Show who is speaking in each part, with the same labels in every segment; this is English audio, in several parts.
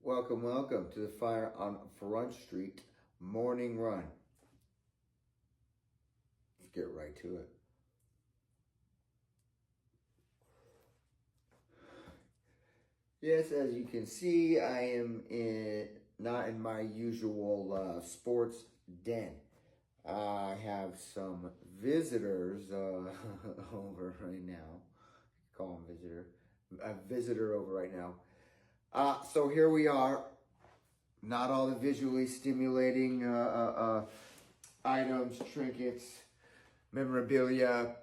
Speaker 1: Welcome, welcome to the Fire on Front Street morning run. Let's get right to it. Yes, as you can see, I am not in my usual sports den. I have some visitors over right now. Call them visitor. A visitor over right now. So here we are. Not all the visually stimulating items, trinkets, memorabilia,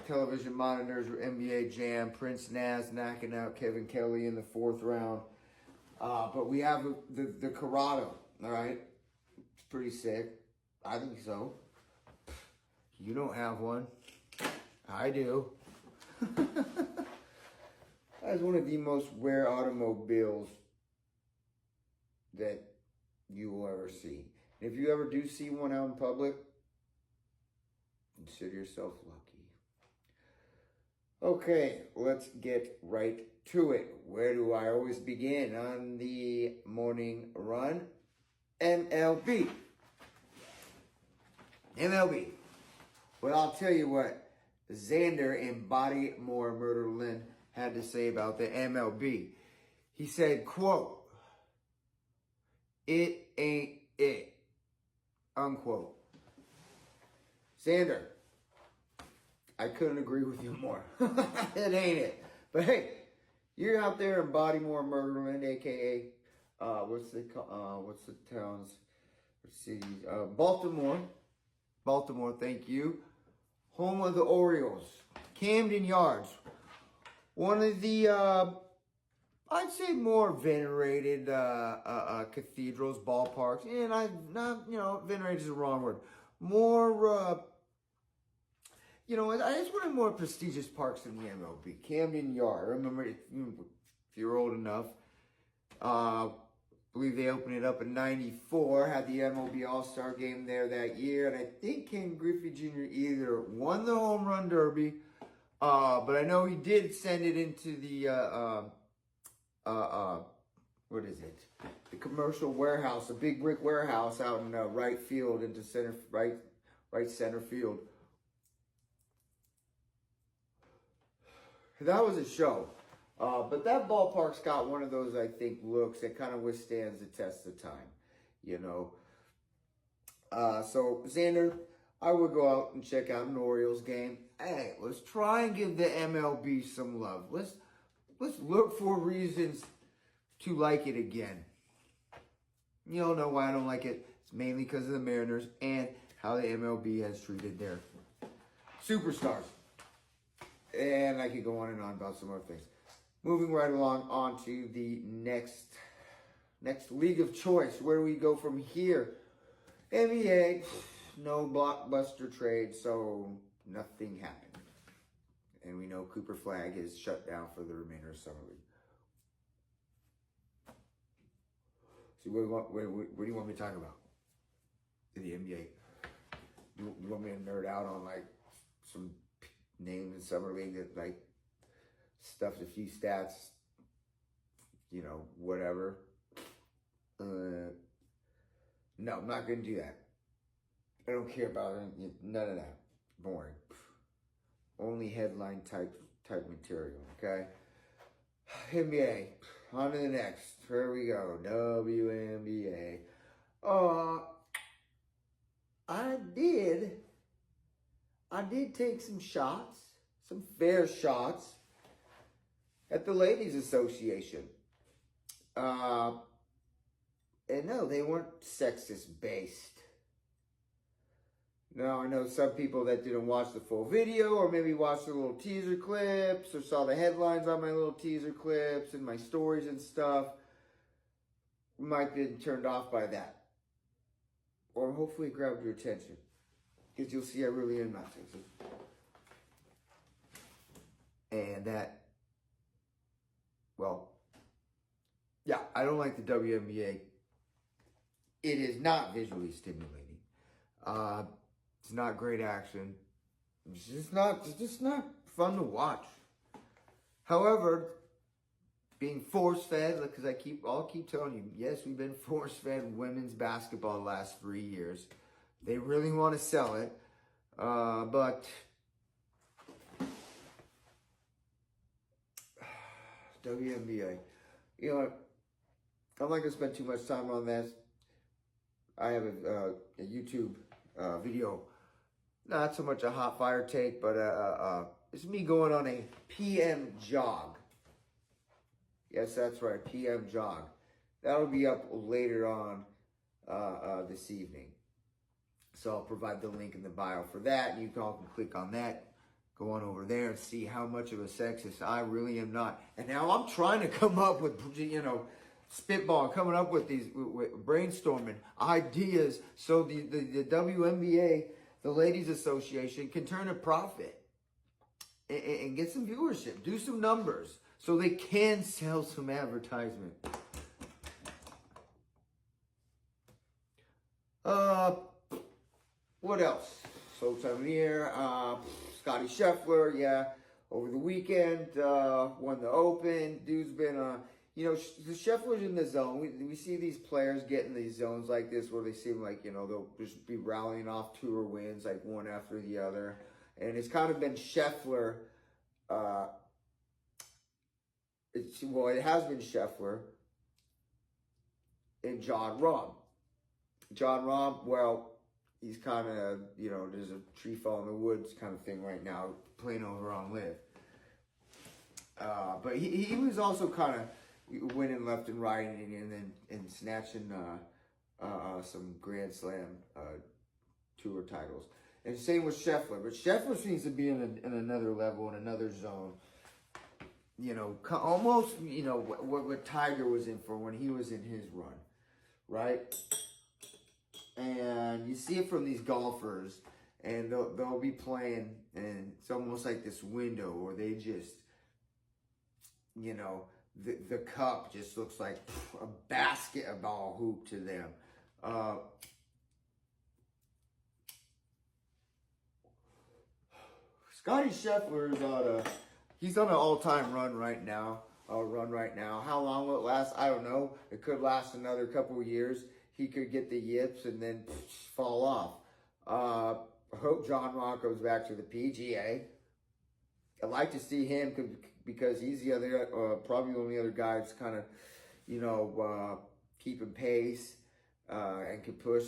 Speaker 1: television monitors, NBA Jam, Prince Naz knocking out Kevin Kelly in the 4th round. But we have the Corrado, all right? It's pretty sick. I think so. You don't have one. I do. That's one of the most rare automobiles that you will ever see. And if you ever do see one out in public, consider yourself lucky. Okay, let's get right to it. Where do I always begin? On the morning run. MLB. Well, I'll tell you what Xander and Body More Murder Lynn had to say about the MLB. He said, quote, "It ain't it," unquote. Xander, I couldn't agree with you more. It ain't it. But hey, you're out there in Bodymore, Murderland, aka what's the town's cities? Baltimore. Thank you. Home of the Orioles, Camden Yards. One of the I'd say more venerated cathedrals, ballparks, and venerated is the wrong word. More it's one of the more prestigious parks in the MLB. Camden Yard. I remember if you're old enough. I believe they opened it up in '94. Had the MLB All-Star Game there that year, and I think Ken Griffey Jr. either won the Home Run Derby. But I know he did send it into the, what is it? The commercial warehouse, a big brick warehouse out in right field into right center field. That was a show. But that ballpark's got one of those, I think, looks that kind of withstands the test of time, So, Xander, I would go out and check out an Orioles game. Hey, let's try and give the MLB some love. Let's look for reasons to like it again. You don't know why I don't like it. It's mainly because of the Mariners and how the MLB has treated their superstars. And I could go on and on about some other things. Moving right along on to the next league of choice. Where do we go from here? NBA. No blockbuster trade, so nothing happened. And we know Cooper Flag is shut down for the remainder of Summer League. So what do you want me to talk about in the NBA? You want me to nerd out on like some names in Summer League that like stuffs a few stats, whatever. No, I'm not going to do that. I don't care about it. None of that. Boring. Only headline type material, okay? NBA. On to the next. Here we go. WNBA. I did take some shots, some fair shots at the Ladies Association. And no, they weren't sexist based. Now, I know some people that didn't watch the full video or maybe watched the little teaser clips or saw the headlines on my little teaser clips and my stories and stuff might have been turned off by that. Or hopefully it grabbed your attention. Because you'll see I really am not sexist. And that, I don't like the WNBA. It is not visually stimulating. It's not great action. It's just not fun to watch. However, being force-fed, because I'll keep telling you, yes, we've been force-fed women's basketball the last 3 years. They really want to sell it, but WNBA, you know what? I'm not going to spend too much time on this. I have a YouTube video, not so much a hot fire take, but it's me going on a PM jog. Yes, that's right, PM jog. That'll be up later on this evening. So I'll provide the link in the bio for that, and you all can click on that, go on over there and see how much of a sexist I really am not. And now I'm trying to come up with, spitball, coming up with these, with brainstorming ideas so the WNBA, the Ladies Association, can turn a profit and get some viewership, do some numbers, so they can sell some advertisement. What else? So time of the year, Scotty Scheffler, yeah, over the weekend, won the Open. Dude's been, the Scheffler's in the zone. We see these players get in these zones like this where they seem like, they'll just be rallying off tour wins, like one after the other. And it's kind of been Scheffler, it has been Scheffler and John Rahm. John Rahm, well, he's kind of, there's a tree fall in the woods kind of thing right now, playing over on Live. But he was also kind of winning left and right and snatching some Grand Slam tour titles. And same with Scheffler. But Scheffler seems to be in another level, in another zone. Almost, what Tiger was in for when he was in his run, right? And you see it from these golfers, and they'll be playing, and it's almost like this window where they just, the cup just looks like a basketball hoop to them. Scotty Scheffler is he's on an all-time run right now. How long will it last? I don't know. It could last another couple of years. He could get the yips and then fall off. I hope John Rahm goes back to the PGA. I'd like to see him because he's the other, probably the only other guy that's kind of, keeping pace and can push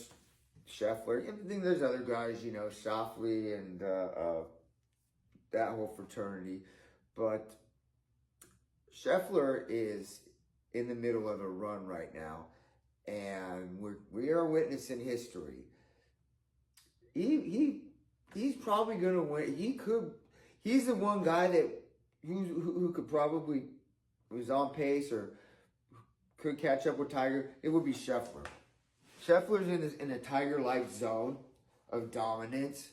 Speaker 1: Scheffler. I think there's other guys, Shoffley and that whole fraternity. But Scheffler is in the middle of a run right now. And we are witnessing history. He's probably gonna win. He's the one guy that who could probably was on pace or could catch up with Tiger. It would be Scheffler. Scheffler's in a Tiger-like zone of dominance,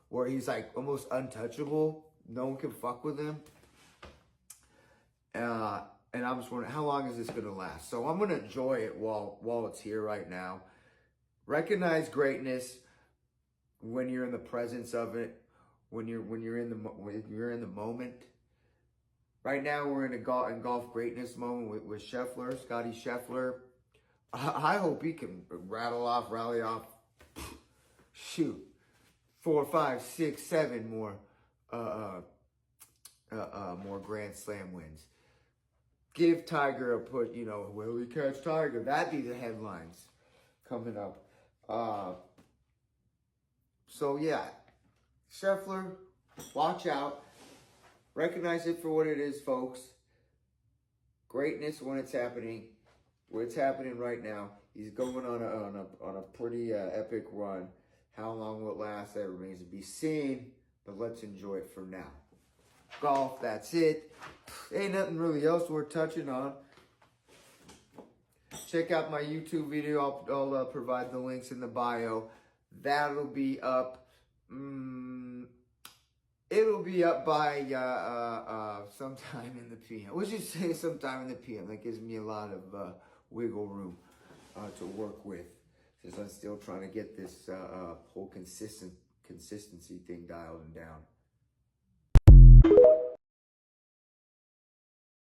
Speaker 1: where he's like almost untouchable. No one can fuck with him. And I'm just wondering, how long is this going to last? So I'm going to enjoy it while it's here right now. Recognize greatness when you're in the presence of it, when you're in the moment. Right now, we're in a golf greatness moment with Scheffler, Scotty Scheffler. I hope he can rally off, 4, 5, 6, 7 more Grand Slam wins. Give Tiger a push, will he catch Tiger? That'd be the headlines coming up. So yeah, Scheffler, watch out. Recognize it for what it is, folks. Greatness when it's happening. What's happening right now. He's going on a pretty epic run. How long will it last? That remains to be seen. But let's enjoy it for now. Golf, that's it. Ain't nothing really else worth touching on. Check out my YouTube video. I'll provide the links in the bio. That'll be up. It'll be up by sometime in the PM. Let's just say sometime in the PM. That gives me a lot of wiggle room to work with, since I'm still trying to get this whole consistency thing dialed and down.